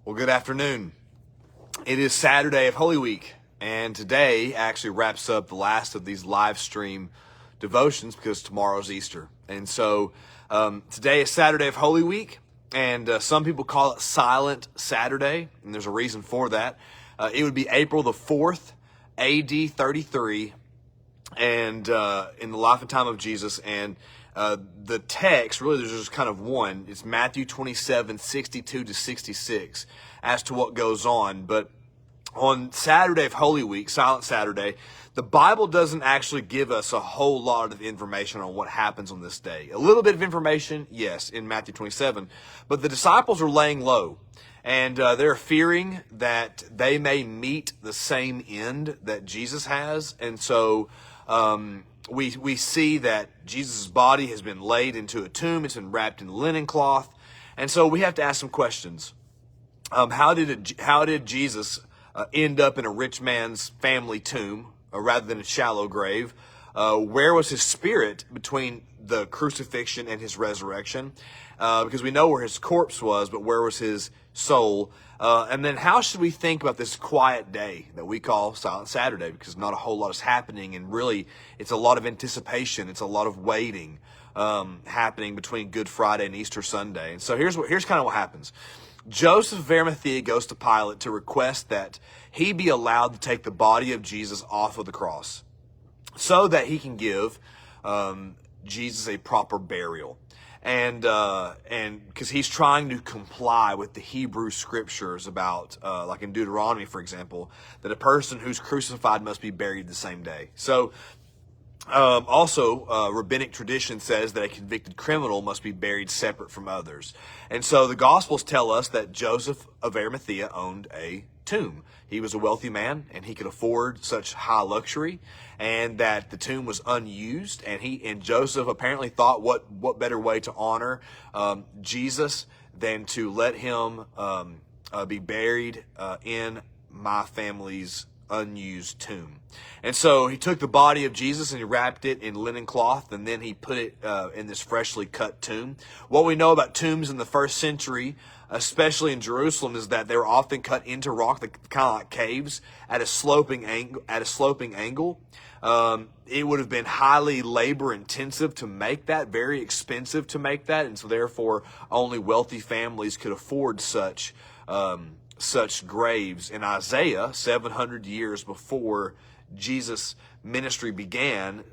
Well, good afternoon. It is Saturday of Holy Week, and today actually wraps up the last of these live stream devotions because tomorrow's Easter. And so today is Saturday of Holy Week, and some people call it Silent Saturday, and there's a reason for that. It would be April the 4th, AD 33, and in the life and time of Jesus. And the text, really there's just kind of one. It's Matthew 27, 62 to 66 as to what goes on. But on Saturday of Holy Week, Silent Saturday, the Bible doesn't actually give us a whole lot of information on what happens on this day. A little bit of information, yes, in Matthew 27, but the disciples are laying low. And they're fearing that they may meet the same end that Jesus has. And so we see that Jesus' body has been laid into a tomb. It's been wrapped in linen cloth. And so we have to ask some questions. How did Jesus end up in a rich man's family tomb rather than a shallow grave? Where was his spirit between the crucifixion and his resurrection? Because we know where his corpse was, but where was his soul? And then how should we think about this quiet day that we call Silent Saturday? Because not a whole lot is happening, and really it's a lot of anticipation. It's a lot of waiting happening between Good Friday and Easter Sunday. And so here's kind of what happens. Joseph of Arimathea goes to Pilate to request that he be allowed to take the body of Jesus off of the cross so that he can give Jesus a proper burial. And because he's trying to comply with the Hebrew scriptures about, like in Deuteronomy, for example, that a person who's crucified must be buried the same day. So also, rabbinic tradition says that a convicted criminal must be buried separate from others. And so the Gospels tell us that Joseph of Arimathea owned a tomb. He was a wealthy man, and he could afford such high luxury, and that the tomb was unused. And Joseph apparently thought, what better way to honor Jesus than to let him be buried in my family's unused tomb. And so he took the body of Jesus and he wrapped it in linen cloth, and then he put it in this freshly cut tomb. What we know about tombs in the first century, especially in Jerusalem, is that they were often cut into rock, kind of like caves, at a sloping angle. It would have been highly labor intensive to make that, very expensive to make that, and so therefore only wealthy families could afford such graves. In Isaiah, 700 years before Jesus' ministry began,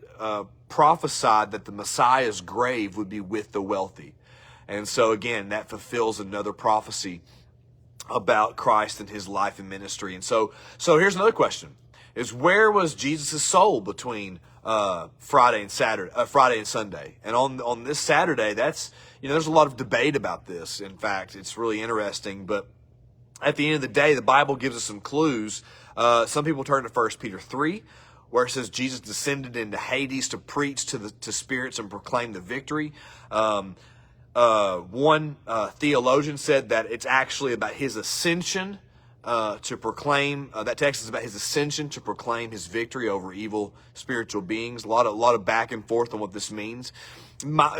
prophesied that the Messiah's grave would be with the wealthy. And so again, that fulfills another prophecy about Christ and his life and ministry. And so here's another question: is where was Jesus' soul between Friday and Sunday? And on this Saturday, there's a lot of debate about this. In fact, it's really interesting, but at the end of the day, the Bible gives us some clues. Some people turn to 1 Peter 3, where it says Jesus descended into Hades to preach to spirits and proclaim the victory. One theologian said that it's actually about his ascension to proclaim. That text is about his ascension to proclaim his victory over evil spiritual beings. A lot of back and forth on what this means.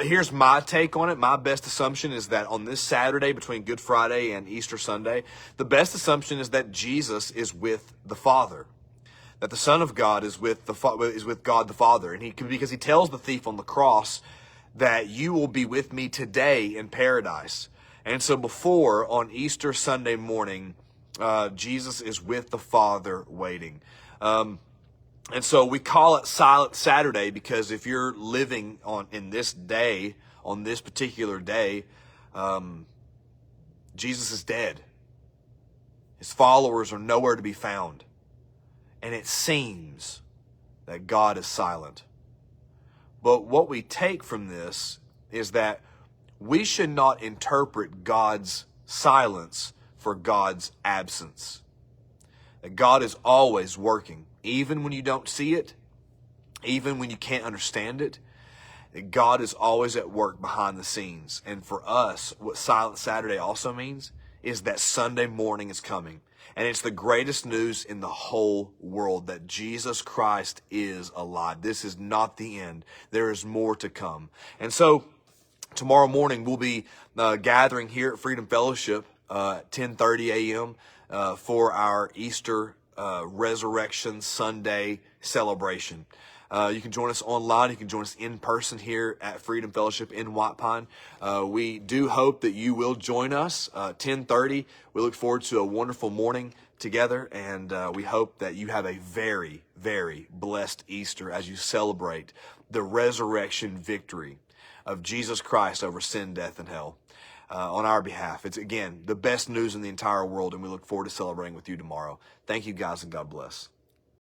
Here's my take on it. My best assumption is that on this Saturday between Good Friday and Easter Sunday, the best assumption is that Jesus is with the Father, that the Son of God is with God the Father, and because he tells the thief on the cross that you will be with me today in paradise. And so before, on Easter Sunday morning, Jesus is with the Father waiting. And so we call it Silent Saturday because if you're living on this particular day, Jesus is dead. His followers are nowhere to be found. And it seems that God is silent. But what we take from this is that we should not interpret God's silence for God's absence. That God is always working, even when you don't see it, even when you can't understand it. That God is always at work behind the scenes. And for us, what Silent Saturday also means is that Sunday morning is coming. And it's the greatest news in the whole world that Jesus Christ is alive. This is not the end. There is more to come. And so tomorrow morning we'll be gathering here at Freedom Fellowship 10:30 a.m. For our Easter Resurrection Sunday celebration. You can join us online. You can join us in person here at Freedom Fellowship in White Pine. We do hope that you will join us 10:30. We look forward to a wonderful morning together, and we hope that you have a very, very blessed Easter as you celebrate the resurrection victory of Jesus Christ over sin, death, and hell on our behalf. It's, again, the best news in the entire world, and we look forward to celebrating with you tomorrow. Thank you, guys, and God bless.